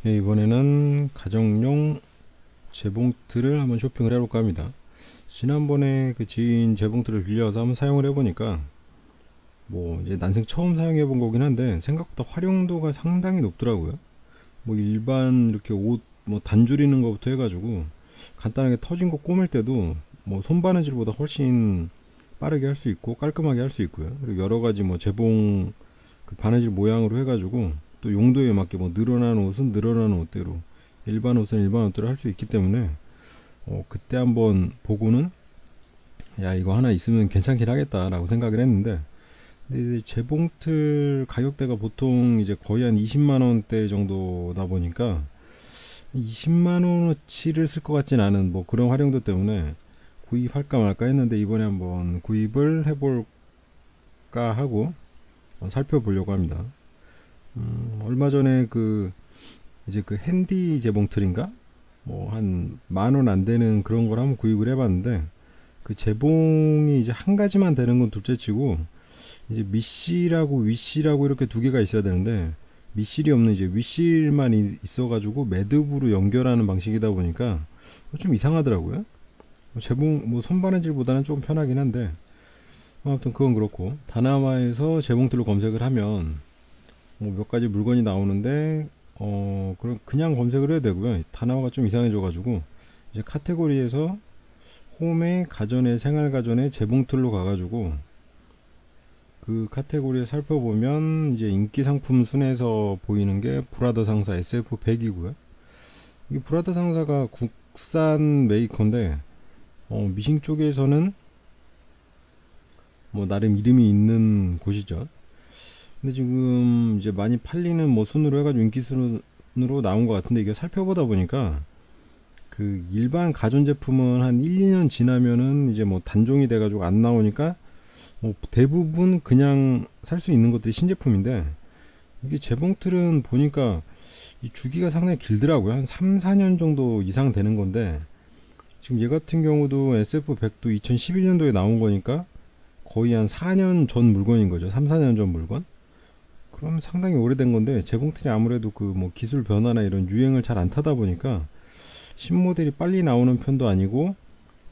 예, 이번에는 가정용 재봉틀을 한번 쇼핑을 해볼까 합니다. 지난번에 그 지인 재봉틀을 빌려서 한번 사용을 해보니까 뭐 이제 난생 처음 사용해본 거긴 한데 생각보다 활용도가 상당히 높더라고요. 뭐 일반 이렇게 옷 뭐 단줄이는 것부터 해가지고 간단하게 터진 거 꼬맬 때도 뭐 손바느질보다 훨씬 빠르게 할 수 있고 깔끔하게 할 수 있고요. 그리고 여러 가지 뭐 재봉 그 바느질 모양으로 해가지고 또 용도에 맞게 뭐 늘어난 옷은 늘어난 옷대로 일반 옷은 일반 옷대로 할 수 있기 때문에 그때 한번 보고는 야 이거 하나 있으면 괜찮긴 하겠다라고 생각을 했는데 근데 이제 재봉틀 가격대가 보통 이제 거의 한 20만 원대 정도다 보니까 20만 원어치를 쓸 것 같진 않은 뭐 그런 활용도 때문에 구입할까 말까 했는데 이번에 한번 구입을 해볼까 하고 살펴보려고 합니다. 얼마 전에 그 이제 그 핸디 재봉틀인가 뭐 한 만 원 안 되는 그런 걸 한번 구입을 해봤는데 그 재봉이 이제 한 가지만 되는 건 둘째치고 이제 밑실하고 윗실하고 이렇게 두 개가 있어야 되는데 밑실이 없는 이제 윗실만 있어가지고 매듭으로 연결하는 방식이다 보니까 좀 이상하더라고요. 재봉 뭐 손바느질보다는 조금 편하긴 한데 아무튼 그건 그렇고 다나와에서 재봉틀로 검색을 하면 뭐 몇 가지 물건이 나오는데 그럼 그냥 검색을 해도 되고요. 다나와가 좀 이상해져가지고 이제 카테고리에서 홈에 가전에 생활가전에 재봉틀로 가가지고 그 카테고리에 살펴보면 이제 인기 상품 순에서 보이는 게 브라더 상사 SF100이고요. 이 브라더 상사가 국산 메이커인데 미싱 쪽에서는 뭐 나름 이름이 있는 곳이죠. 근데 지금 이제 많이 팔리는 뭐 순으로 해가지고 인기 순으로 나온 것 같은데 이게 살펴보다 보니까 그 일반 가전제품은 한 1, 2년 지나면은 이제 뭐 단종이 돼가지고 안 나오니까 뭐 대부분 그냥 살 수 있는 것들이 신제품인데 이게 재봉틀은 보니까 이 주기가 상당히 길더라고요. 한 3, 4년 정도 이상 되는 건데 지금 얘 같은 경우도 SF100도 2011년도에 나온 거니까 거의 한 4년 전 물건인 거죠. 3, 4년 전 물건. 그럼 상당히 오래된 건데 재봉틀이 아무래도 그 뭐 기술 변화나 이런 유행을 잘 안 타다 보니까 신모델이 빨리 나오는 편도 아니고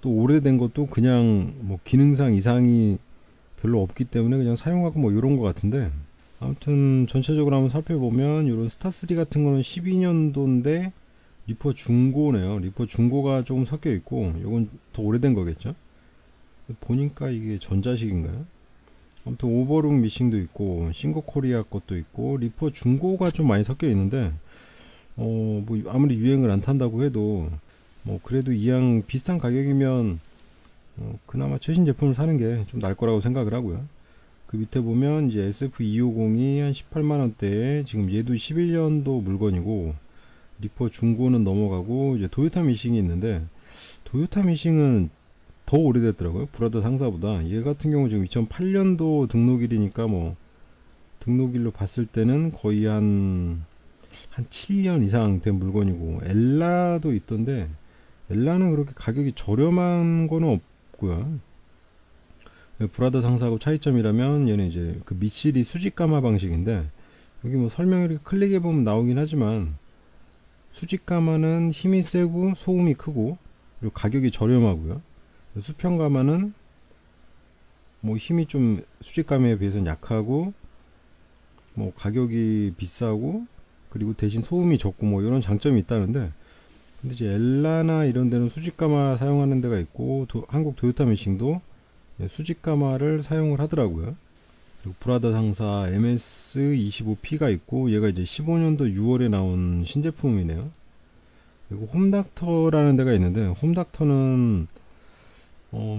또 오래된 것도 그냥 뭐 기능상 이상이 별로 없기 때문에 그냥 사용하고 뭐 이런 것 같은데 아무튼 전체적으로 한번 살펴보면 이런 스타3 같은 거는 12년도인데 리퍼 중고네요. 리퍼 중고가 조금 섞여 있고 이건 더 오래된 거겠죠. 보니까 이게 전자식인가요? 아무튼 오버룩 미싱도 있고 싱거코리아 것도 있고 리퍼 중고가 좀 많이 섞여 있는데 뭐 아무리 유행을 안 탄다고 해도 뭐 그래도 이왕 비슷한 가격이면 그나마 최신 제품을 사는 게 좀 나을 거라고 생각을 하고요. 그 밑에 보면 이제 SF250이 한 18만 원대에 지금 얘도 11년도 물건이고 리퍼 중고는 넘어가고 이제 도요타 미싱이 있는데 도요타 미싱은 더 오래됐더라고요. 브라더 상사보다. 얘 같은 경우 지금 2008년도 등록일이니까 뭐 등록일로 봤을 때는 거의 한 7년 이상 된 물건이고 엘라도 있던데 엘라는 그렇게 가격이 저렴한 거는 없고요. 브라더 상사하고 차이점이라면 얘는 이제 그 밑실이 수직 가마 방식인데 여기 뭐 설명을 이렇게 클릭해 보면 나오긴 하지만 수직 가마는 힘이 세고 소음이 크고 그리고 가격이 저렴하고요. 수평 가마는 뭐 힘이 좀 수직 가마에 비해서는 약하고 뭐 가격이 비싸고 그리고 대신 소음이 적고 뭐 이런 장점이 있다는데 근데 이제 엘라나 이런 데는 수직 가마 사용하는 데가 있고 한국 도요타 미싱도 수직 가마를 사용을 하더라고요. 그리고 브라더 상사 MS25P가 있고 얘가 이제 15년도 6월에 나온 신제품이네요. 그리고 홈닥터라는 데가 있는데 홈닥터는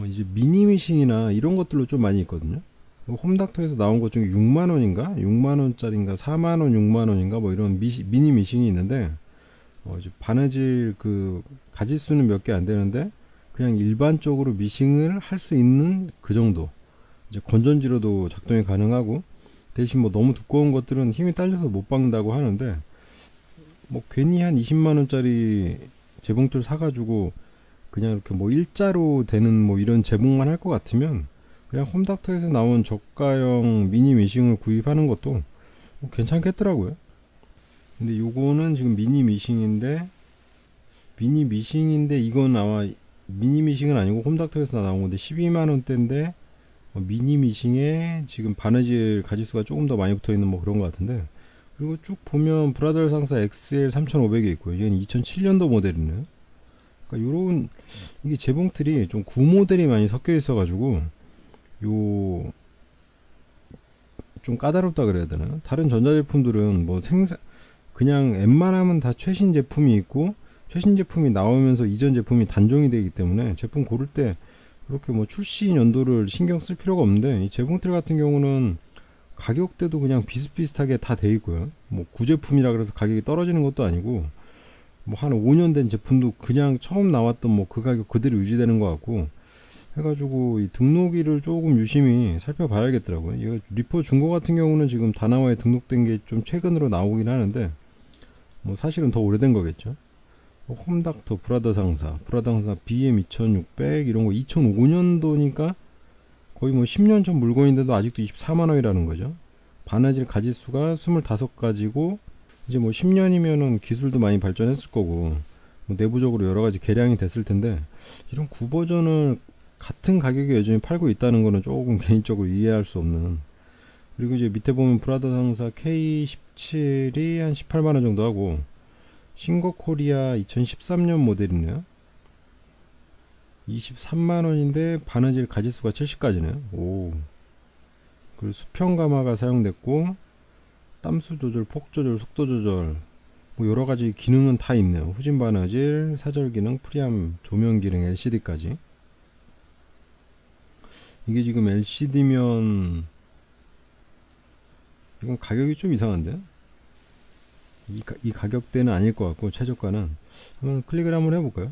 이제 미니미싱이나 이런 것들로 좀 많이 있거든요. 홈닥터에서 나온 것 중에 6만원인가? 6만원짜리인가? 4만원, 6만원인가? 뭐 이런 미니 미싱이 있는데, 이제 바느질 가지수는 몇 개 안 되는데, 그냥 일반적으로 미싱을 할 수 있는 그 정도. 이제 건전지로도 작동이 가능하고, 대신 뭐 너무 두꺼운 것들은 힘이 딸려서 못 박는다고 하는데, 뭐 괜히 한 20만원짜리 재봉틀 사가지고, 그냥 이렇게 뭐 일자로 되는 뭐 이런 재봉만 할 것 같으면 그냥 홈닥터에서 나온 저가형 미니 미싱을 구입하는 것도 뭐 괜찮겠더라고요. 근데 요거는 지금 미니 미싱인데 이건 아마 미니 미싱은 아니고 홈닥터에서 나온 건데 12만 원대인데 미니 미싱에 지금 바느질 가지수가 조금 더 많이 붙어 있는 뭐 그런 것 같은데, 그리고 쭉 보면 브라더 상사 XL 3500이 있고요. 이건 2007년도 모델이네요. 그러니까 요런 이게 재봉틀이 좀 구모델이 많이 섞여 있어 가지고 요 좀 까다롭다 그래야 되나? 다른 전자제품들은 뭐 그냥 웬만하면 다 최신 제품이 있고, 최신 제품이 나오면서 이전 제품이 단종이 되기 때문에 제품 고를 때 그렇게 뭐 출시 연도를 신경 쓸 필요가 없는데, 이 재봉틀 같은 경우는 가격대도 그냥 비슷비슷하게 다 돼 있고요. 뭐 구제품이라 그래서 가격이 떨어지는 것도 아니고, 뭐 한 5년 된 제품도 그냥 처음 나왔던 뭐 그 가격 그대로 유지되는 것 같고 해가지고, 이 등록일을 조금 유심히 살펴봐야겠더라고요. 이거 리포 중고 같은 경우는 지금 다나와에 등록된 게 좀 최근으로 나오긴 하는데, 뭐 사실은 더 오래된 거겠죠. 홈닥터, 브라더 상사 BM 2600 이런 거 2005년도니까 거의 뭐 10년 전 물건인데도 아직도 24만 원이라는 거죠. 바느질 가지수가 25가지고, 이제 뭐 10년이면은 기술도 많이 발전했을 거고 뭐 내부적으로 여러 가지 개량이 됐을 텐데, 이런 구버전을 같은 가격에 여전히 팔고 있다는 거는 조금 개인적으로 이해할 수 없는. 그리고 이제 밑에 보면 브라더 상사 K17이 한 18만 원 정도 하고, 싱거코리아 2013년 모델이네요. 23만 원인데 바느질 가지수가 70가지네요. 오. 그리고 수평 가마가 사용됐고, 땀수 조절, 폭 조절, 속도 조절, 뭐 여러 가지 기능은 다 있네요. 후진 바느질, 사절 기능, 프리암 조명 기능, LCD까지. 이게 지금 LCD면 이건 가격이 좀 이상한데? 이 가격대는 아닐 것 같고, 최저가는 한번 클릭을 한번 해볼까요?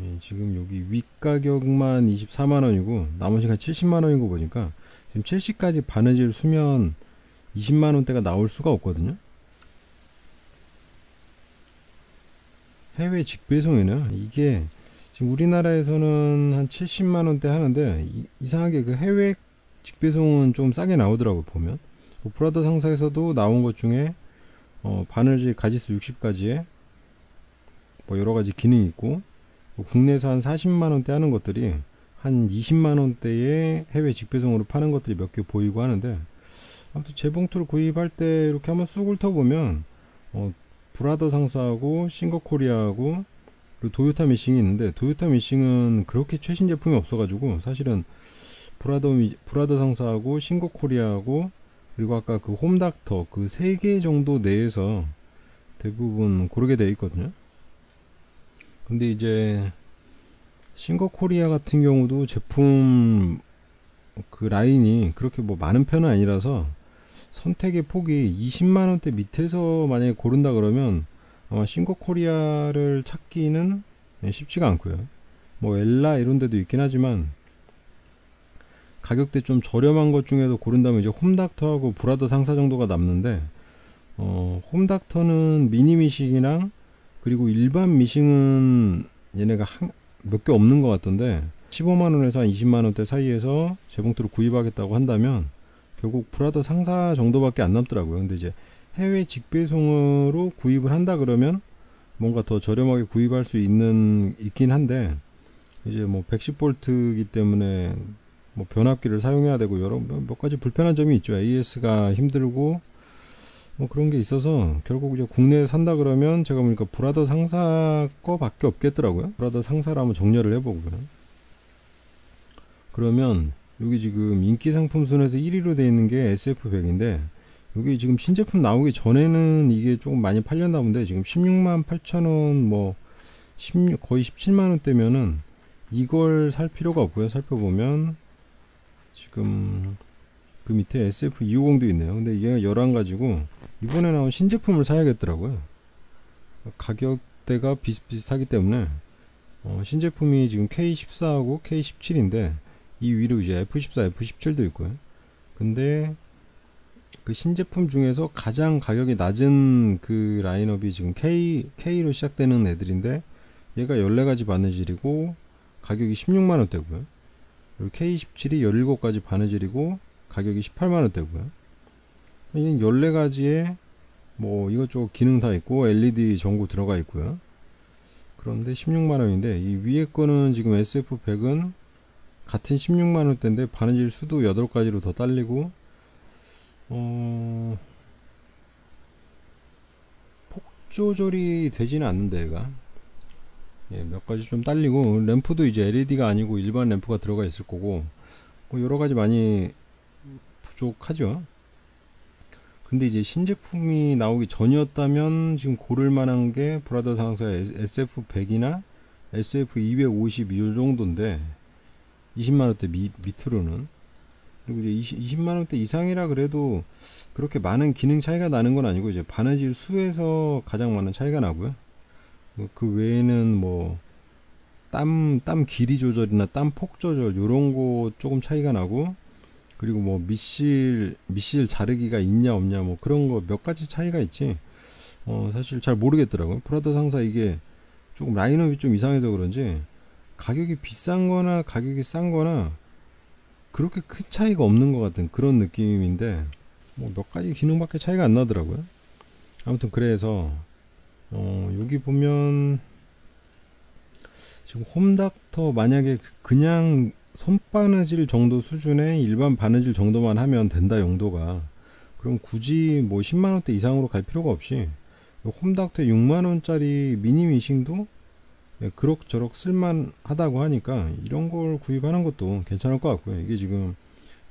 예, 지금 여기 윗가격만 24만원이고 나머지가 70만원인 거 보니까 지금 70까지 바느질 수면 20만원대가 나올 수가 없거든요. 해외 직배송이네요. 이게 지금 우리나라에서는 한 70만원대 하는데, 이상하게 그 해외 직배송은 좀 싸게 나오더라고 보면. 브라더 상사에서도 나온 것 중에 바느질 가지수 60가지에 뭐 여러가지 기능이 있고, 국내에서 한 40만원대 하는 것들이 한 20만원대에 해외 직배송으로 파는 것들이 몇 개 보이고 하는데, 아무튼 재봉틀을 구입할 때 이렇게 한번 쑥 훑어보면 브라더 상사하고 싱거코리아하고 그리고 도요타 미싱이 있는데, 도요타 미싱은 그렇게 최신 제품이 없어가지고 사실은 브라더 상사하고 싱거코리아하고 그리고 아까 그 홈닥터 그 3개 정도 내에서 대부분 고르게 되어 있거든요. 근데 이제 싱거코리아 같은 경우도 제품 그 라인이 그렇게 뭐 많은 편은 아니라서 선택의 폭이 20만원대 밑에서 만약에 고른다 그러면 아마 싱거코리아를 찾기는 쉽지가 않고요. 뭐 엘라 이런 데도 있긴 하지만 가격대 좀 저렴한 것 중에도 고른다면 이제 홈닥터하고 브라더 상사 정도가 남는데, 홈닥터는 미니 미싱이랑 그리고 일반 미싱은 얘네가 몇 개 없는 것 같던데, 15만원에서 한 20만원대 사이에서 재봉틀을 구입하겠다고 한다면 결국 브라더 상사 정도밖에 안 남더라고요. 근데 이제 해외 직배송으로 구입을 한다 그러면 뭔가 더 저렴하게 구입할 수 있긴 한데, 이제 뭐 110V이기 때문에 뭐 변압기를 사용해야 되고 여러 몇 가지 불편한 점이 있죠. AS가 힘들고 뭐 그런 게 있어서 결국 이제 국내에 산다 그러면 제가 보니까 브라더 상사 거밖에 없겠더라고요. 브라더 상사를 한번 정렬을 해보고요. 그러면 여기 지금 인기 상품 순에서 1위로 되어 있는 게 SF100인데, 여기 지금 신제품 나오기 전에는 이게 조금 많이 팔렸나 본데, 지금 16만 8천원 뭐 거의 17만원대면은 이걸 살 필요가 없고요. 살펴보면 지금 그 밑에 SF250도 있네요. 근데 이게 11가지고 이번에 나온 신제품을 사야겠더라고요. 가격대가 비슷비슷하기 때문에 신제품이 지금 K14하고 K17인데 이 위로 이제 F14, F17도 있고요. 근데 그 신제품 중에서 가장 가격이 낮은 그 라인업이 지금 K로 시작되는 애들인데, 얘가 14가지 바느질이고 가격이 16만원대고요. 그리고 K17이 17가지 바느질이고 가격이 18만원대고요. 이게 14가지에 뭐 이것저것 기능 다 있고 LED 전구 들어가 있고요. 그런데 16만원인데 이 위에 거는 지금 SF100은 같은 16만원대인데 바느질 수도 8가지로 더 딸리고 폭 조절이 되지는 않는데 얘가 몇 가지 좀 딸리고 램프도 이제 LED가 아니고 일반 램프가 들어가 있을 거고 뭐 여러 가지 많이 부족하죠. 근데 이제 신제품이 나오기 전이었다면 지금 고를 만한 게 브라더 상사의 SF100이나 SF250 이 정도인데 20만원대 밑으로는. 그리고 이제 20만원대 이상이라 그래도 그렇게 많은 기능 차이가 나는 건 아니고 이제 바느질 수에서 가장 많은 차이가 나고요. 그 외에는 뭐 땀 길이 조절이나 땀 폭 조절 요런 거 조금 차이가 나고, 그리고 뭐 미실 자르기가 있냐 없냐 뭐 그런 거 몇 가지 차이가 있지. 사실 잘 모르겠더라고요. 프라더 상사 이게 조금 라인업이 좀 이상해서 그런지 가격이 비싼 거나 가격이 싼 거나 그렇게 큰 차이가 없는 것 같은 그런 느낌인데 뭐 몇 가지 기능밖에 차이가 안 나더라고요. 아무튼 그래서 여기 보면 지금 홈닥터 만약에 그냥 손바느질 정도 수준의 일반 바느질 정도만 하면 된다 용도가, 그럼 굳이 뭐 10만원대 이상으로 갈 필요가 없이 홈닥터 6만원짜리 미니 미싱도 그럭저럭 쓸만하다고 하니까 이런 걸 구입하는 것도 괜찮을 것 같고요. 이게 지금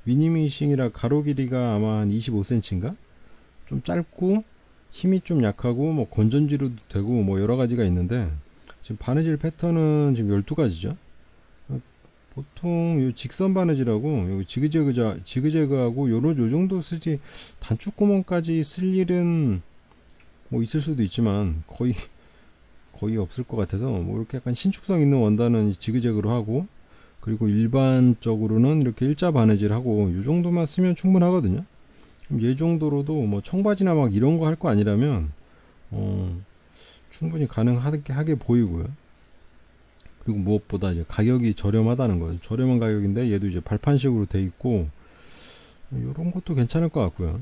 미니 미싱이라 가로 길이가 아마 한 25cm인가? 좀 짧고 힘이 좀 약하고 뭐 건전지로도 되고 뭐 여러 가지가 있는데, 지금 바느질 패턴은 지금 12가지죠. 보통 요 직선 바느질하고 요 지그재그하고 요 정도 쓰지, 단축구멍까지 쓸 일은 뭐 있을 수도 있지만 거의 없을 것 같아서 뭐 이렇게 약간 신축성 있는 원단은 지그재그로 하고, 그리고 일반적으로는 이렇게 일자 바느질하고 요 정도만 쓰면 충분하거든요. 그럼 얘 정도로도 뭐 청바지나 막 이런 거 할 거 아니라면 충분히 가능하게 보이고요. 그리고 무엇보다 이제 가격이 저렴하다는 거예요. 저렴한 가격인데 얘도 이제 발판식으로 돼 있고 이런 것도 괜찮을 것 같고요.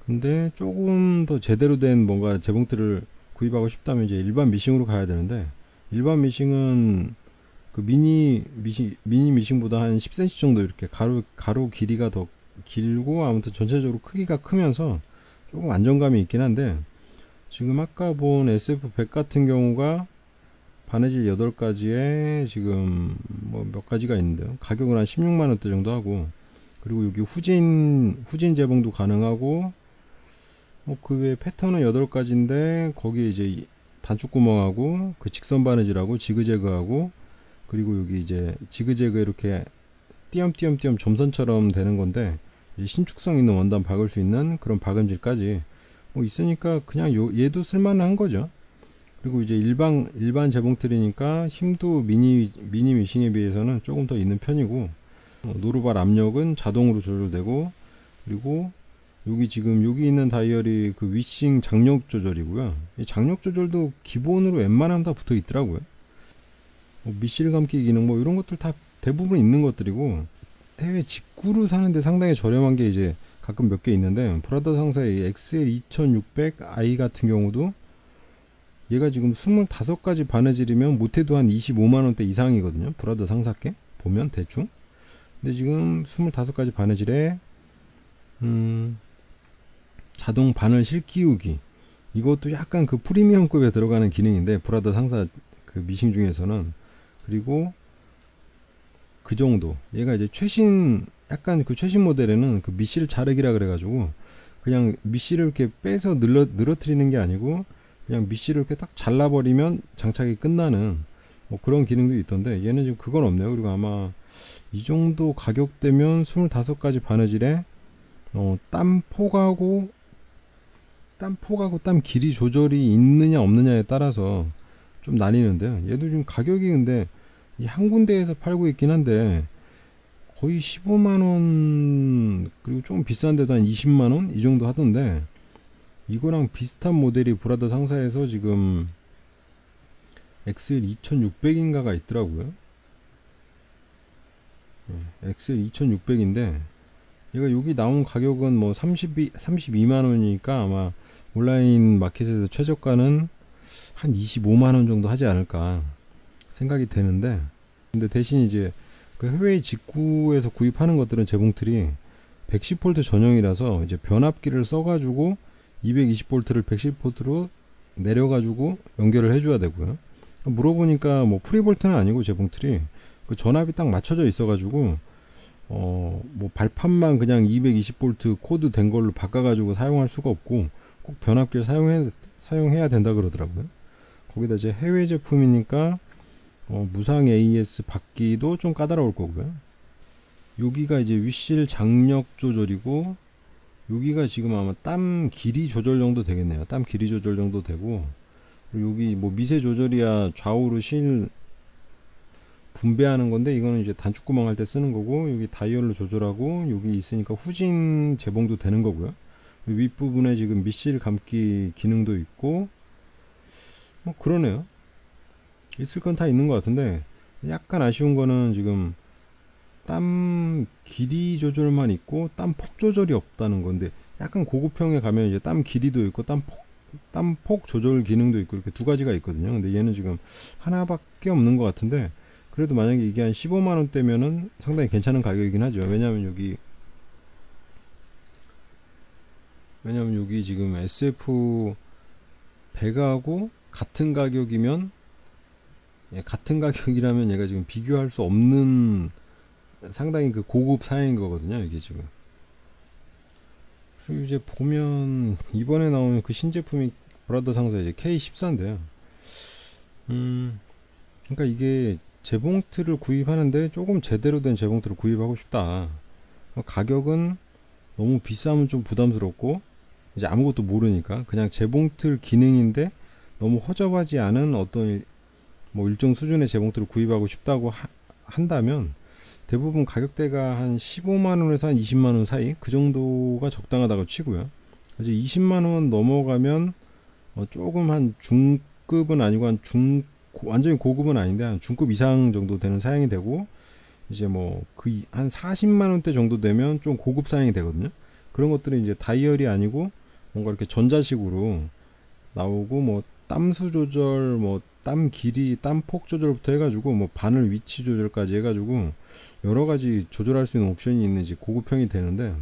근데 조금 더 제대로 된 뭔가 재봉틀을 구입하고 싶다면 이제 일반 미싱으로 가야 되는데, 일반 미싱은 그 미니 미싱보다 한 10cm 정도 이렇게 가로 길이가 더 길고, 아무튼 전체적으로 크기가 크면서 조금 안정감이 있긴 한데, 지금 아까 본 SF100 같은 경우가 바느질 8가지에 지금 뭐 몇 가지가 있는데요. 가격은 한 16만원대 정도 하고, 그리고 여기 후진 재봉도 가능하고, 뭐 그 외에 패턴은 8가지인데 거기에 이제 단축구멍하고 그 직선 바느질하고 지그재그하고, 그리고 여기 이제 지그재그 이렇게 띄엄띄엄 점선처럼 되는 건데 신축성 있는 원단 박을 수 있는 그런 박음질까지 뭐 있으니까 그냥 얘도 쓸만한 거죠. 그리고 이제 일반 재봉틀이니까 힘도 미니 미싱에 비해서는 조금 더 있는 편이고, 노루발 압력은 자동으로 조절되고, 그리고 여기 있는 다이얼이 그 위싱 장력 조절이고요. 이 장력 조절도 기본으로 웬만하면 다 붙어 있더라고요. 미실 감기 기능 뭐 이런 것들 다 대부분 있는 것들이고, 해외 직구로 사는데 상당히 저렴한 게 이제 가끔 몇 개 있는데, 브라더 상사의 XL 2600i 같은 경우도 얘가 지금 25가지 바느질이면 못해도 한 25만원대 이상이거든요. 브라더 상사께 보면 대충. 근데 지금 25가지 바느질에 자동 바늘 실끼우기, 이것도 약간 그 프리미엄급에 들어가는 기능인데 브라더 상사 그 미싱 중에서는. 그리고 그 정도, 얘가 이제 약간 그 최신 모델에는 그 미실 자르기라 그래가지고 그냥 미실을 이렇게 빼서 늘어뜨리는 게 아니고 그냥 미실을 이렇게 딱 잘라버리면 장착이 끝나는 뭐 그런 기능도 있던데, 얘는 지금 그건 없네요. 그리고 아마 이 정도 가격대면 25가지 바느질에 땀 폭하고 땀 길이 조절이 있느냐 없느냐에 따라서 좀 나뉘는데요. 얘도 지금 가격이 근데 이 한 군데에서 팔고 있긴 한데 거의 15만원, 그리고 좀 비싼데도 한 20만원 이 정도 하던데, 이거랑 비슷한 모델이 브라더 상사에서 지금 XL 2600인가가 있더라고요. XL 2600인데 얘가 여기 나온 가격은 뭐 32만 원이니까 아마 온라인 마켓에서 최저가는 한 25만 원 정도 하지 않을까 생각이 되는데, 근데 대신 이제 그 해외 직구에서 구입하는 것들은 재봉틀이 110V 전용이라서 이제 변압기를 써가지고 220V를 110V로 내려가지고 연결을 해줘야 되고요. 물어보니까 뭐 프리볼트는 아니고 재봉틀이 그 전압이 딱 맞춰져 있어가지고 뭐 발판만 그냥 220V 코드 된 걸로 바꿔가지고 사용할 수가 없고 꼭 변압기를 사용해야 된다 그러더라고요. 거기다 이제 해외 제품이니까 무상 AS 받기도 좀 까다로울 거고요. 여기가 이제 위실 장력 조절이고, 여기가 지금 아마 땀 길이 조절 정도 되겠네요. 땀 길이 조절 정도 되고, 그리고 여기 뭐 미세 조절이야 좌우로 실 분배하는 건데, 이거는 이제 단축구멍 할 때 쓰는 거고, 여기 다이얼로 조절하고, 여기 있으니까 후진 재봉도 되는 거고요. 윗부분에 지금 밑실 감기 기능도 있고, 뭐 그러네요. 있을 건 다 있는 것 같은데, 약간 아쉬운 거는 지금 땀 길이 조절만 있고 땀 폭 조절이 없다는 건데, 약간 고급형에 가면 이제 땀 길이도 있고 땀폭 조절 기능도 있고 이렇게 두 가지가 있거든요. 근데 얘는 지금 하나밖에 없는 것 같은데, 그래도 만약에 이게 한 15만 원대면은 상당히 괜찮은 가격이긴 하죠. 왜냐면 여기 지금 SF 100하고 같은 가격이면, 같은 가격이라면 얘가 지금 비교할 수 없는 상당히 그 고급 사양인 거거든요, 이게 지금. 그리고 이제 보면 이번에 나온 그 신제품이 브라더 상사 이제 K14인데요. 그러니까 이게 재봉틀을 구입하는데 조금 제대로 된 재봉틀을 구입하고 싶다. 가격은 너무 비싸면 좀 부담스럽고, 이제 아무것도 모르니까 그냥 재봉틀 기능인데 너무 허접하지 않은 어떤 뭐 일정 수준의 재봉틀을 구입하고 싶다고 한다면, 대부분 가격대가 한 15만원에서 한 20만원 사이 그 정도가 적당하다고 치고요. 이제 20만원 넘어가면 조금 한 중급은 아니고 완전히 고급은 아닌데 한 중급 이상 정도 되는 사양이 되고, 이제 뭐 그 한 40만원대 정도 되면 좀 고급 사양이 되거든요. 그런 것들은 이제 다이얼이 아니고 뭔가 이렇게 전자식으로 나오고, 뭐 땀수 조절, 뭐 땀 길이, 땀폭 조절부터 해가지고 뭐 바늘 위치 조절까지 해가지고 여러 가지 조절할 수 있는 옵션이 있는 이제 고급형이 되는데,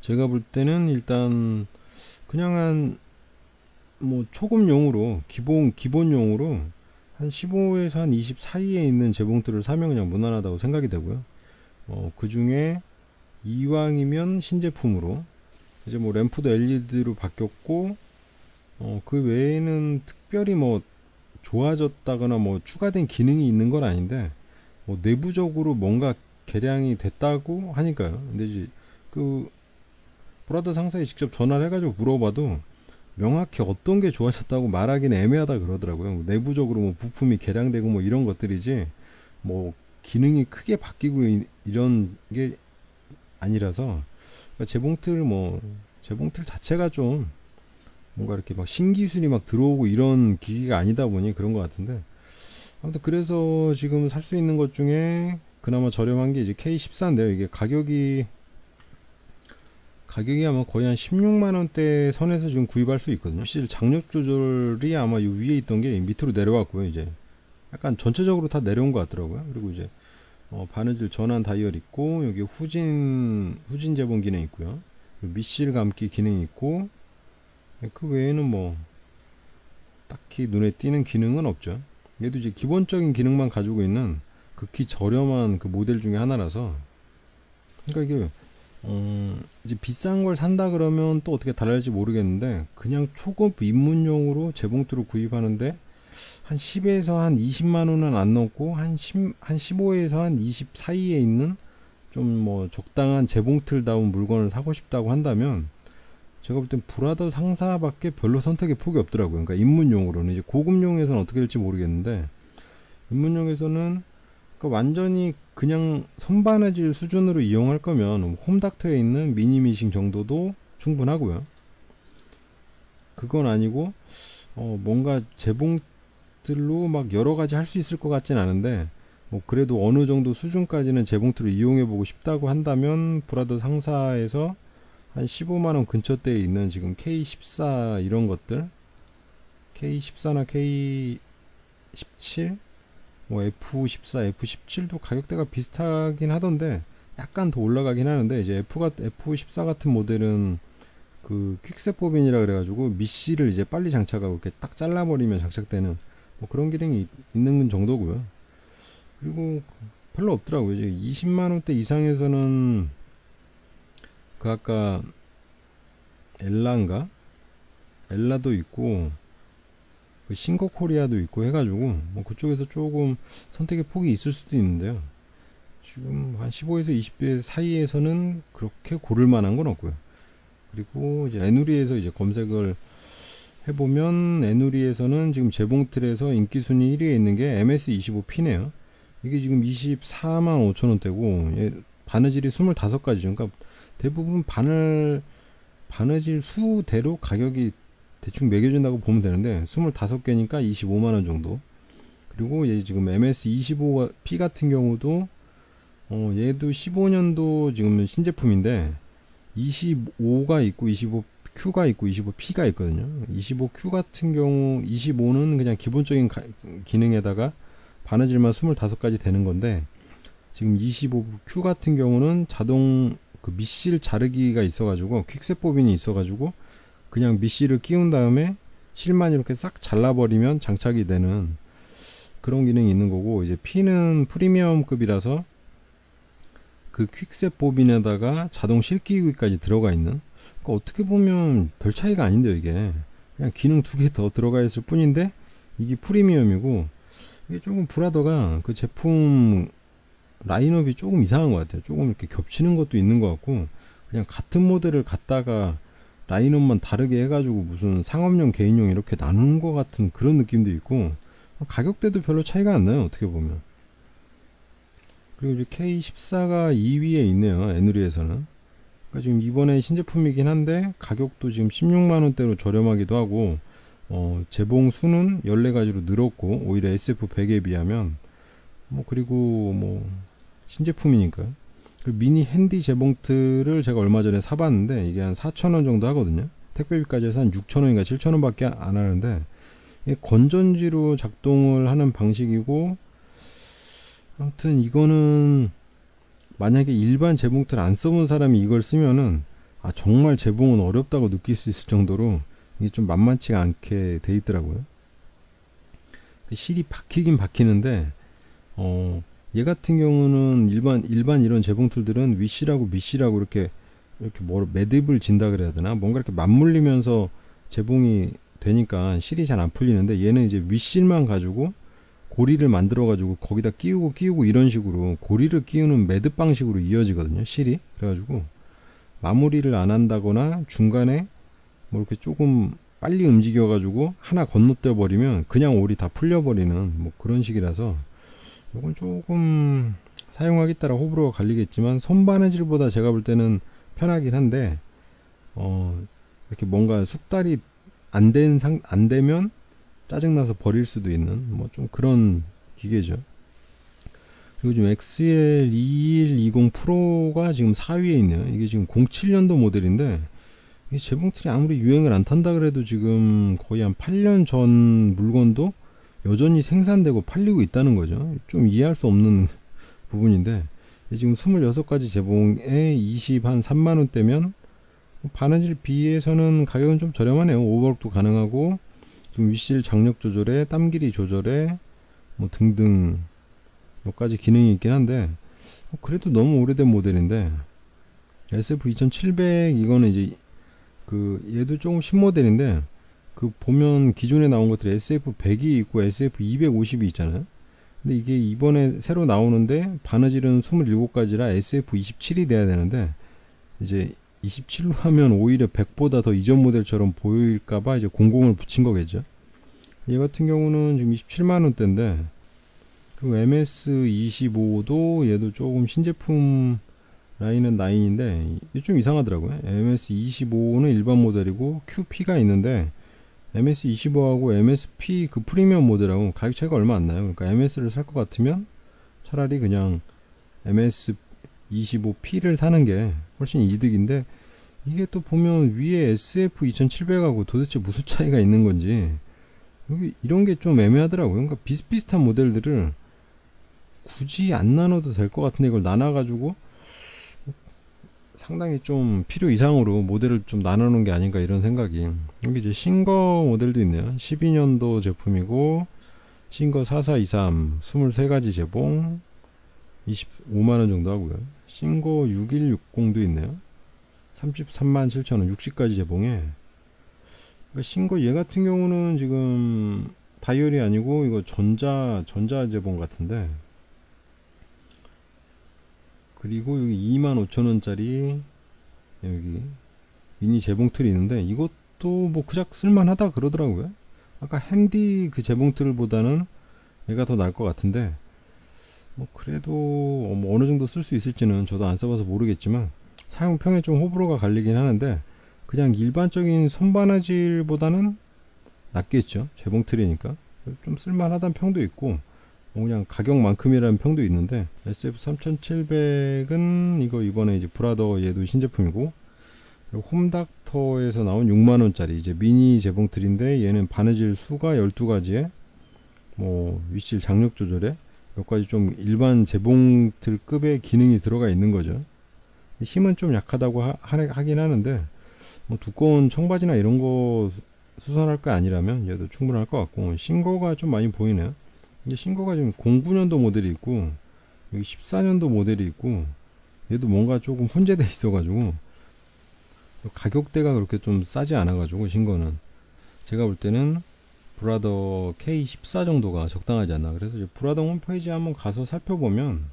제가 볼 때는 일단 그냥 한 뭐 초급용으로 기본용으로 한 15에서 한 20 사이에 있는 재봉틀을 사면 그냥 무난하다고 생각이 되고요. 그 중에 이왕이면 신제품으로 이제 뭐 램프도 LED로 바뀌었고, 그 외에는 특별히 뭐 좋아졌다거나 뭐 추가된 기능이 있는 건 아닌데, 뭐 내부적으로 뭔가 개량이 됐다고 하니까요. 근데 이제 그 브라더 상사에 직접 전화를 해가지고 물어봐도 명확히 어떤 게 좋아졌다고 말하기는 애매하다 그러더라고요. 내부적으로 뭐 부품이 개량되고 뭐 이런 것들이지, 뭐 기능이 크게 바뀌고 이런 게 아니라서, 그러니까 재봉틀 자체가 좀 뭔가 이렇게 막 신기술이 막 들어오고 이런 기기가 아니다 보니 그런 것 같은데, 아무튼 그래서 지금 살 수 있는 것 중에 그나마 저렴한 게 이제 K14인데요. 이게 가격이 아마 거의 한 16만 원대 선에서 지금 구입할 수 있거든요. 사실 장력 조절이 아마 이 위에 있던 게 밑으로 내려왔고요. 이제 약간 전체적으로 다 내려온 것 같더라고요. 그리고 이제 바느질 전환 다이얼 있고, 여기 후진 재봉 기능 있고요. 밑실 감기 기능이 있고, 그 외에는 뭐 딱히 눈에 띄는 기능은 없죠. 얘도 이제 기본적인 기능만 가지고 있는 극히 저렴한 그 모델 중에 하나라서, 그러니까 이게 이제 비싼 걸 산다 그러면 또 어떻게 달라질지 모르겠는데, 그냥 초급 입문용으로 재봉틀을 구입하는데 한 10에서 한 20만 원은 안 넘고 한 15에서 한 20 사이에 있는 좀 뭐 적당한 재봉틀다운 물건을 사고 싶다고 한다면, 제가 볼 땐 브라더 상사밖에 별로 선택의 폭이 없더라고요. 그러니까 입문용으로는. 이제 고급용에서는 어떻게 될지 모르겠는데, 입문용에서는 그러니까 완전히 그냥 선바느질 수준으로 이용할 거면 홈닥터에 있는 미니미싱 정도도 충분하고요. 그건 아니고 뭔가 재봉틀로 막 여러 가지 할 수 있을 것 같진 않은데, 뭐 그래도 어느 정도 수준까지는 재봉틀을 이용해 보고 싶다고 한다면 브라더 상사에서 한 15만원 근처대에 있는 지금 K14 이런 것들, K14나 K17, 뭐 F14, F17도 가격대가 비슷하긴 하던데 약간 더 올라가긴 하는데, 이제 F14 같은 모델은 그 퀵셋 보빈이라 그래가지고 미시를 이제 빨리 장착하고 이렇게 딱 잘라버리면 장착되는 뭐 그런 기능이 있는 정도고요. 그리고 별로 없더라고요. 이제 20만원대 이상에서는 그 아까 엘라인가? 엘라도 있고 그 싱거코리아도 있고 해가지고 뭐 그쪽에서 조금 선택의 폭이 있을 수도 있는데요. 지금 한 15에서 20배 사이에서는 그렇게 고를 만한 건 없고요. 그리고 이제 에누리에서 이제 검색을 해보면 에누리에서는 지금 재봉틀에서 인기 순위 1위에 있는 게 MS25P네요. 이게 지금 24만 5천원대고 바느질이 25가지죠. 그러니까 대부분 바느질 수대로 가격이 대충 매겨진다고 보면 되는데 25개니까 25만원 정도. 그리고 얘 지금 MS25P 같은 경우도 얘도 15년도 지금 신제품인데 25가 있고 25Q가 있고 25P가 있거든요. 25Q 같은 경우 25는 그냥 기본적인 기능에다가 바느질만 25가지 되는 건데, 지금 25Q 같은 경우는 자동 그 밑실 자르기가 있어가지고 퀵셋 보빈이 있어가지고 그냥 밑실을 끼운 다음에 실만 이렇게 싹 잘라버리면 장착이 되는 그런 기능이 있는 거고, 이제 P는 프리미엄급이라서 그 퀵셋 보빈에다가 자동 실기기까지 들어가 있는, 그러니까 어떻게 보면 별 차이가 아닌데요. 이게 그냥 기능 2개 더 들어가 있을 뿐인데 이게 프리미엄이고, 이게 조금 브라더가 그 제품 라인업이 조금 이상한 것 같아요. 조금 이렇게 겹치는 것도 있는 것 같고, 그냥 같은 모델을 갖다가 라인업만 다르게 해가지고 무슨 상업용 개인용 이렇게 나눈 것 같은 그런 느낌도 있고, 가격대도 별로 차이가 안 나요. 어떻게 보면. 그리고 이제 K14가 2위에 있네요. 에누리에서는. 그러니까 지금 이번에 신제품이긴 한데 가격도 지금 16만원대로 저렴하기도 하고, 재봉 수는 14가지로 늘었고 오히려 SF100에 비하면 뭐, 그리고 뭐 신제품이니까. 그 미니 핸디 재봉틀을 제가 얼마 전에 사봤는데 이게 한 4,000원 정도 하거든요. 택배비까지 해서 한 6,000원인가 7,000원밖에 안 하는데, 이게 건전지로 작동을 하는 방식이고, 아무튼 이거는 만약에 일반 재봉틀 안 써본 사람이 이걸 쓰면은 정말 재봉은 어렵다고 느낄 수 있을 정도로 이게 좀 만만치가 않게 돼 있더라고요. 실이 박히긴 박히는데 얘 같은 경우는 일반 이런 재봉틀들은 윗실하고 밑실하고 이렇게 뭐 매듭을 진다 그래야 되나, 뭔가 이렇게 맞물리면서 재봉이 되니까 실이 잘 안 풀리는데, 얘는 이제 윗실만 가지고 고리를 만들어 가지고 거기다 끼우고 이런 식으로 고리를 끼우는 매듭 방식으로 이어지거든요, 실이. 그래가지고 마무리를 안 한다거나 중간에 뭐 이렇게 조금 빨리 움직여 가지고 하나 건너뛰어 버리면 그냥 올이 다 풀려 버리는 뭐 그런 식이라서, 이건 조금 사용하기 따라 호불호가 갈리겠지만 손바느질보다 제가 볼 때는 편하긴 한데, 이렇게 뭔가 숙달이 안 되면 짜증나서 버릴 수도 있는 뭐 좀 그런 기계죠. 그리고 지금 XL2120 프로가 지금 4위에 있네요. 이게 지금 07년도 모델인데, 이게 재봉틀이 아무리 유행을 안 탄다 그래도 지금 거의 한 8년 전 물건도 여전히 생산되고 팔리고 있다는 거죠. 좀 이해할 수 없는 부분인데, 지금 26가지 재봉에 20한 3만원대면 바느질 비해서는 가격은 좀 저렴하네요. 오버록도 가능하고 지금 윗실 장력 조절에 땀 길이 조절에 뭐 등등 몇 가지 기능이 있긴 한데, 그래도 너무 오래된 모델인데, SF2700 이거는 이제 그 얘도 조금 신모델인데, 그 보면 기존에 나온 것들이 SF100이 있고 SF250이 있잖아요. 근데 이게 이번에 새로 나오는데 바느질은 27가지라 SF27이 돼야 되는데, 이제 27로 하면 오히려 100보다 더 이전 모델처럼 보일까봐 이제 00을 붙인 거겠죠. 얘 같은 경우는 지금 27만원대인데, 그리고 MS25도 얘도 조금 신제품 라인은 9인데 이게 좀 이상하더라고요. MS25는 일반 모델이고 QP가 있는데 MS25하고 MSP 그 프리미엄 모델하고 가격 차이가 얼마 안 나요. 그러니까 MS를 살 것 같으면 차라리 그냥 MS25P를 사는 게 훨씬 이득인데, 이게 또 보면 위에 SF 2700하고 도대체 무슨 차이가 있는 건지, 여기 이런 게 좀 애매하더라고요. 그러니까 비슷비슷한 모델들을 굳이 안 나눠도 될 것 같은데, 이걸 나눠가지고 상당히 좀 필요 이상으로 모델을 좀 나눠놓은 게 아닌가 이런 생각이. 여기 이제 신거 모델도 있네요. 12년도 제품이고, 신거 4423 23가지 제봉 25만원 정도 하고요. 신거 6160도 있네요. 33만 7천원 60가지 제봉에. 그러니까 신거 얘 같은 경우는 지금 다이얼이 아니고 이거 전자 제봉 같은데, 그리고 여기 25,000원짜리 여기 미니 재봉틀이 있는데, 이것도 뭐 그닥 쓸만하다 그러더라고요. 아까 핸디 그 재봉틀보다는 얘가 더 나을 것 같은데, 뭐 그래도 뭐 어느 정도 쓸 수 있을지는 저도 안 써봐서 모르겠지만, 사용평에 좀 호불호가 갈리긴 하는데, 그냥 일반적인 손바느질보다는 낫겠죠. 재봉틀이니까 좀 쓸만하다는 평도 있고, 뭐 그냥 가격만큼이라는 평도 있는데, SF3700은 이거 이번에 이제 브라더 얘도 신제품이고, 그리고 홈닥터에서 나온 6만원짜리 이제 미니 재봉틀인데, 얘는 바느질 수가 12가지에 뭐 윗실 장력 조절에 몇 가지 좀 일반 재봉틀급의 기능이 들어가 있는 거죠. 힘은 좀 약하다고 하긴 하는데, 뭐 두꺼운 청바지나 이런 거 수선할 거 아니라면 얘도 충분할 것 같고, 신거가 좀 많이 보이네요. 근데 신거가 지금 09년도 모델이 있고, 여기 14년도 모델이 있고, 얘도 뭔가 조금 혼재돼 있어가지고 가격대가 그렇게 좀 싸지 않아가지고, 신거는 제가 볼 때는 브라더 K14 정도가 적당하지 않나. 그래서 이제 브라더 홈페이지 한번 가서 살펴보면,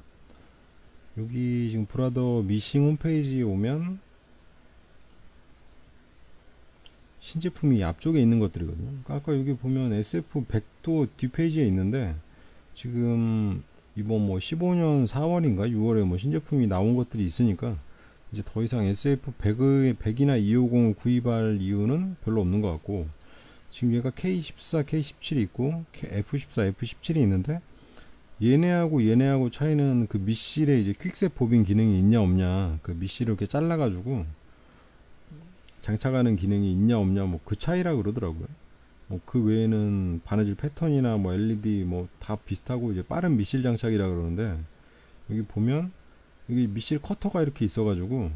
여기 지금 브라더 미싱 홈페이지에 오면 신제품이 앞쪽에 있는 것들이거든요. 그러니까 아까 여기 보면 SF100도 뒷페이지에 있는데, 지금 이번 뭐 15년 4월인가 6월에 뭐 신제품이 나온 것들이 있으니까 이제 더 이상 SF100이나 250을 구입할 이유는 별로 없는 것 같고, 지금 얘가 K14, K17이 있고 F14, F17이 있는데, 얘네하고 차이는 그 밑실에 이제 퀵셋 보빈 기능이 있냐 없냐, 그 밑실을 이렇게 잘라가지고 장착하는 기능이 있냐 없냐, 뭐 그 차이라 그러더라고요. 뭐 그 외에는 바느질 패턴이나 뭐 LED 뭐 다 비슷하고 이제 빠른 밑실 장착이라 그러는데, 여기 보면 여기 밑실 커터가 이렇게 있어가지고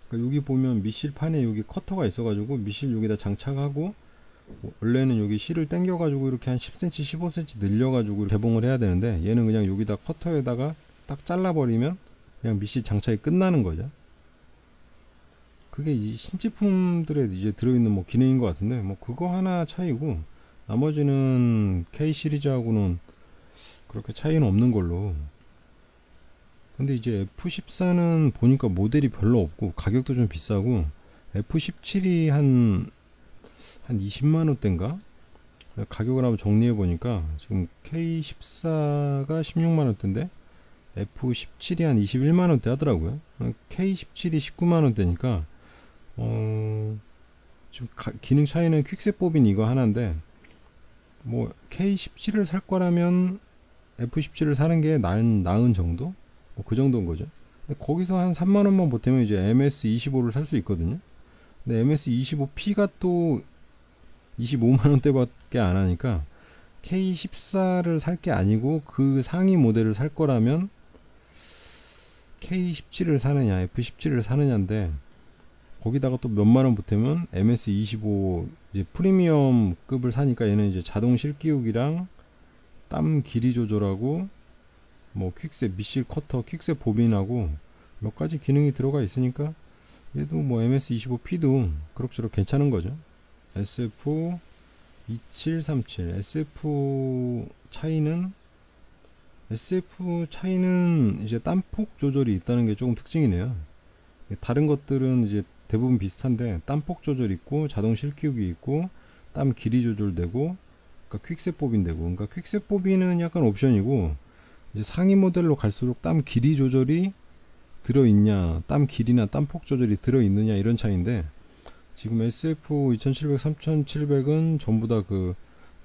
그러니까 여기 보면 밑실판에 여기 커터가 있어가지고 밑실 여기다 장착하고, 원래는 여기 실을 당겨가지고 이렇게 한 10cm 15cm 늘려가지고 개봉을 해야 되는데, 얘는 그냥 여기다 커터에다가 딱 잘라버리면 그냥 밑실 장착이 끝나는 거죠. 그게 이 신제품들에 이제 들어있는 뭐 기능인 것 같은데, 뭐 그거 하나 차이고 나머지는 K 시리즈하고는 그렇게 차이는 없는 걸로. 근데 이제 F14는 보니까 모델이 별로 없고 가격도 좀 비싸고, F17이 한 20만원대인가? 가격을 한번 정리해 보니까 지금 K14가 16만원대인데 F17이 한 21만원대 하더라고요. K17이 19만원대니까 지금 기능 차이는 퀵셋 보빈 이거 하나인데, 뭐 K17을 살 거라면 F17을 사는 게 나은 정도? 뭐 그 정도인 거죠. 근데 거기서 한 3만원만 보태면 이제 MS25를 살 수 있거든요. 근데 MS25P가 또 25만원대밖에 안 하니까, K14를 살 게 아니고 그 상위 모델을 살 거라면 K17을 사느냐 F17을 사느냐인데, 거기다가 또 몇만원 보태면 MS25 이제 프리미엄급을 사니까, 얘는 이제 자동 실기육이랑 땀 길이 조절하고 뭐 퀵셋 밑실 커터, 퀵셋 보빈하고 몇 가지 기능이 들어가 있으니까, 얘도 뭐 MS25P도 그럭저럭 괜찮은 거죠. SF2737 SF 차이는 이제 땀폭 조절이 있다는 게 조금 특징이네요. 다른 것들은 이제 대부분 비슷한데, 땀폭 조절 있고 자동 실기육이 있고 땀 길이 조절되고, 그러니까 퀵셋 보빈 되고, 그러니까 퀵셋 보빈은 약간 옵션이고, 이제 상위 모델로 갈수록 땀 길이 조절이 들어있냐, 땀 길이나 땀폭 조절이 들어있느냐, 이런 차이인데, 지금 SF 2700, 3700은 전부 다 그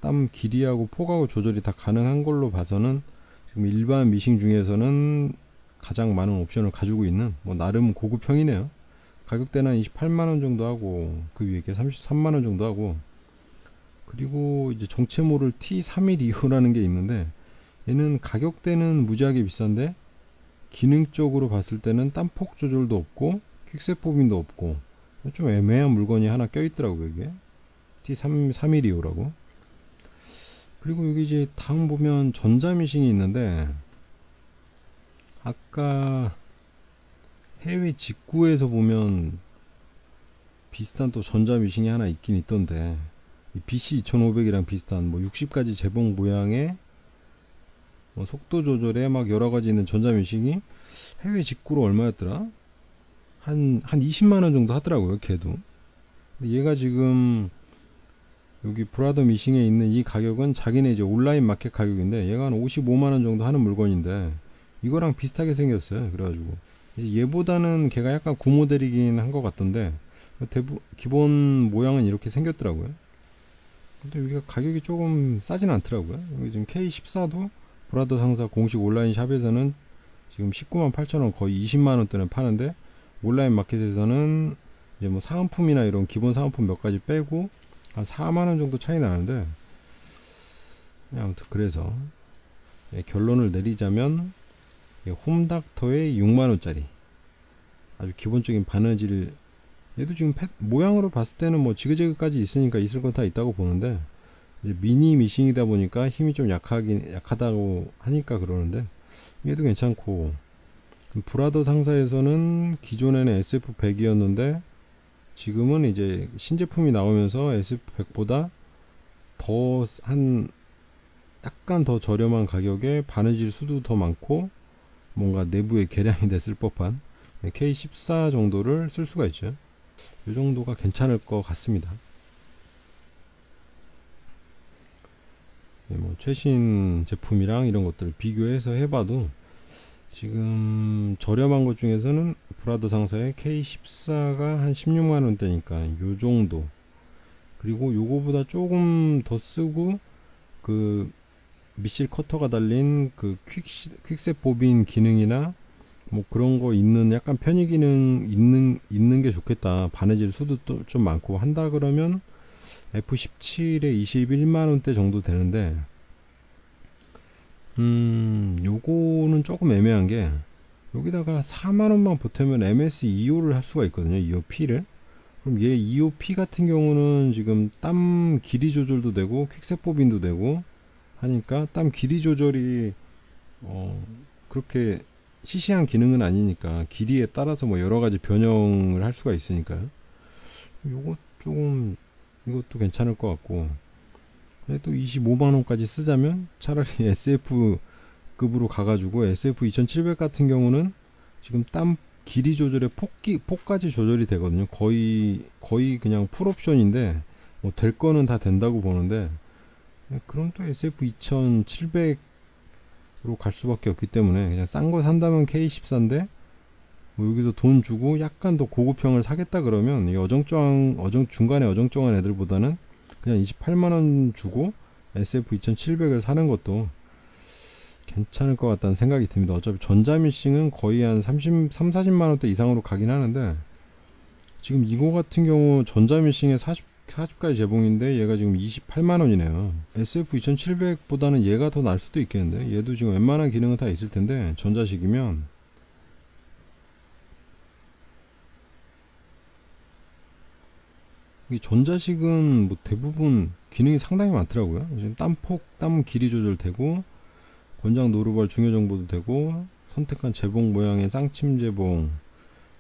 땀 길이하고 폭하고 조절이 다 가능한 걸로 봐서는 지금 일반 미싱 중에서는 가장 많은 옵션을 가지고 있는 뭐 나름 고급형이네요. 가격대는 28만원 정도 하고 그 위에 게 33만원 정도 하고, 그리고 이제 정체 모를 T312호라는 게 있는데 얘는 가격대는 무지하게 비싼데 기능적으로 봤을 때는 땀폭 조절도 없고 퀵셋 보빈도 없고 좀 애매한 물건이 하나 껴있더라고요. 이게 T312호라고. 그리고 여기 이제 다음 보면 전자미싱이 있는데, 아까 해외 직구에서 보면 비슷한 또 전자미싱이 하나 있긴 있던데, 이 BC2500이랑 비슷한 뭐 60가지 재봉 모양의 뭐 속도 조절에 막 여러가지 있는 전자미싱이 해외 직구로 얼마였더라? 한 20만원 정도 하더라고요, 걔도. 근데 얘가 지금 여기 브라더 미싱에 있는 이 가격은 자기네 이제 온라인 마켓 가격인데, 얘가 한 55만원 정도 하는 물건인데 이거랑 비슷하게 생겼어요. 그래가지고 이제 얘보다는 걔가 약간 구모델이긴 한 것 같던데 기본 모양은 이렇게 생겼더라고요. 근데 여기가 가격이 조금 싸진 않더라고요. 여기 지금 K14도 브라더 상사 공식 온라인 샵에서는 지금 198,000원, 거의 20만원대는 파는데, 온라인 마켓에서는 이제 뭐 사은품이나 이런 기본 사은품 몇 가지 빼고 한 4만원 정도 차이 나는데, 아무튼 그래서 결론을 내리자면 홈닥터의 6만원짜리 아주 기본적인 바느질, 얘도 지금 모양으로 봤을 때는 뭐 지그재그까지 있으니까 있을 건 다 있다고 보는데, 이제 미니 미싱이다 보니까 힘이 좀 약하다고 하니까 그러는데 얘도 괜찮고, 브라더 상사에서는 기존에는 SF100이었는데 지금은 이제 신제품이 나오면서 SF100보다 더 약간 더 저렴한 가격에 바느질 수도 더 많고 뭔가 내부에 개량이 됐을 법한 K14 정도를 쓸 수가 있죠. 이 정도가 괜찮을 것 같습니다. 뭐 최신 제품이랑 이런 것들을 비교해서 해봐도 지금 저렴한 것 중에서는 브라더 상사의 K14가 한 16만원대니까 요 정도, 그리고 요거보다 조금 더 쓰고 그 미실 커터가 달린 그 퀵셋 보빈 기능이나 뭐 그런 거 있는 약간 편의 기능 있는 게 좋겠다, 바느질 수도 또 좀 많고 한다 그러면 F17에 21만원대 정도 되는데, 요거는 조금 애매한 게 여기다가 4만원만 보태면 MS2호를 할 수가 있거든요. 2호P를. 그럼 얘 2호P 같은 경우는 지금 땀 길이 조절도 되고 퀵셋 보빈도 되고 하니까 땀 길이 조절이 그렇게 시시한 기능은 아니니까 길이에 따라서 뭐 여러가지 변형을 할 수가 있으니까요. 요거 조금 이것도 괜찮을 것 같고, 또 25만원까지 쓰자면 차라리 SF급으로 가가지고 SF 2700 같은 경우는 지금 땀 길이 조절에 폭까지 조절이 되거든요. 거의 그냥 풀옵션인데 뭐 될 거는 다 된다고 보는데, 그럼 또 SF 2700으로 갈 수밖에 없기 때문에 그냥 싼 거 산다면 K14인데 뭐 여기서 돈 주고 약간 더 고급형을 사겠다 그러면 이 중간에 어정쩡한 애들보다는 그냥 28만원 주고 SF 2700을 사는 것도 괜찮을 것 같다는 생각이 듭니다. 어차피 전자미싱은 거의 한 40만원대 이상으로 가긴 하는데, 지금 이거 같은 경우 전자미싱에 40가지 재봉인데 얘가 지금 28만원이네요. SF 2700보다는 얘가 더 날 수도 있겠는데, 얘도 지금 웬만한 기능은 다 있을 텐데 전자식이면 이 전자식은 뭐 대부분 기능이 상당히 많더라고요. 지금 땀폭, 땀 길이 조절되고 권장 노루발 중요 정보도 되고 선택한 재봉 모양의 쌍침 재봉,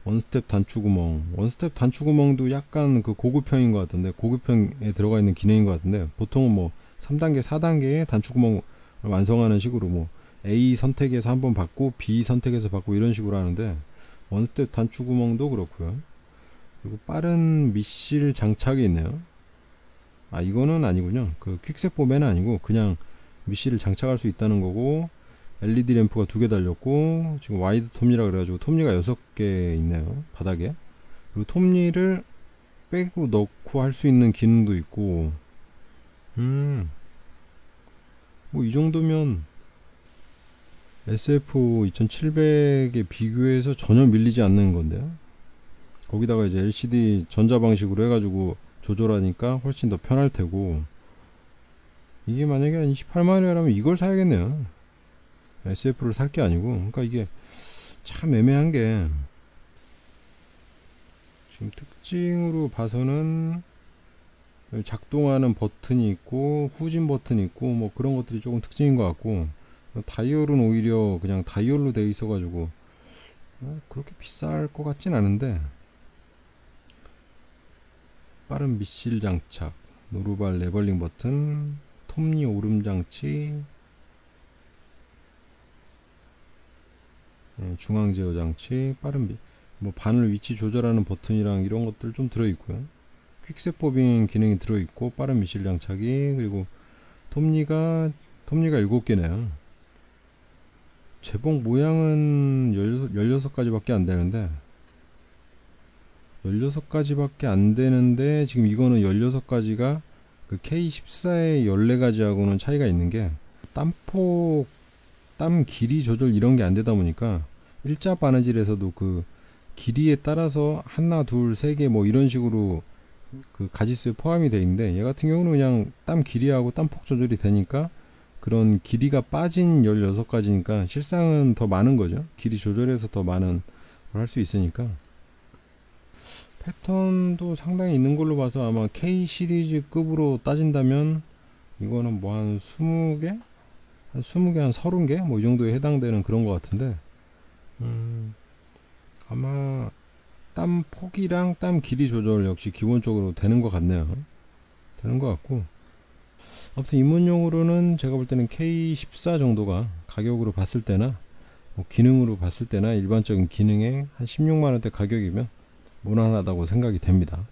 원스텝 단추구멍. 원스텝 단추구멍도 약간 그 고급형인 것 같은데, 고급형에 들어가 있는 기능인 것 같은데, 보통은 뭐 3단계, 4단계의 단추구멍을 완성하는 식으로 뭐 A 선택해서 한번 받고 B 선택해서 받고 이런 식으로 하는데, 원스텝 단추구멍도 그렇고요. 그리고 빠른 미실 장착이 있네요. 아, 이거는 아니군요. 그 퀵셋 폼에는 아니고 그냥 미실을 장착할 수 있다는 거고, LED 램프가 2개 달렸고, 지금 와이드 톱니라 그래가지고 톱니가 6개 있네요, 바닥에. 그리고 톱니를 빼고 넣고 할 수 있는 기능도 있고, 뭐 이 정도면 SF 2700에 비교해서 전혀 밀리지 않는 건데요. 거기다가 이제 LCD 전자 방식으로 해가지고 조절하니까 훨씬 더 편할 테고, 이게 만약에 한 28만 원이라면 이걸 사야겠네요. SF를 살 게 아니고. 그러니까 이게 참 애매한 게, 지금 특징으로 봐서는 작동하는 버튼이 있고 후진 버튼이 있고 뭐 그런 것들이 조금 특징인 것 같고, 다이얼은 오히려 그냥 다이얼로 되어 있어 가지고 그렇게 비쌀 것 같진 않은데, 빠른 미실 장착, 노루발 레벌링 버튼, 톱니 오름 장치, 중앙 제어 장치, 뭐 바늘 위치 조절하는 버튼이랑 이런 것들 좀 들어있고요. 퀵셋 보빙 기능이 들어있고, 빠른 미실 장착이, 그리고 톱니가 7개네요. 제복 모양은 16가지밖에 안 되는데, 지금 이거는 16가지가 그 K14의 14가지하고는 차이가 있는 게, 땀 길이 조절 이런 게 안 되다 보니까 일자 바느질에서도 그 길이에 따라서 하나, 둘, 세 개 뭐 이런 식으로 그 가지수에 포함이 돼 있는데, 얘 같은 경우는 그냥 땀 길이하고 땀폭 조절이 되니까 그런 길이가 빠진 16가지니까 실상은 더 많은 거죠. 길이 조절해서 더 많은 걸 할 수 있으니까. 패턴도 상당히 있는 걸로 봐서 아마 K 시리즈급으로 따진다면 이거는 뭐 한 20개? 한 30개 뭐 이 정도에 해당되는 그런 것 같은데, 아마 땀 폭이랑 땀 길이 조절 역시 기본적으로 되는 것 같네요. 되는 것 같고, 아무튼 입문용으로는 제가 볼 때는 K14 정도가 가격으로 봤을 때나 뭐 기능으로 봤을 때나 일반적인 기능에 한 16만원대 가격이면 무난하다고 생각이 됩니다.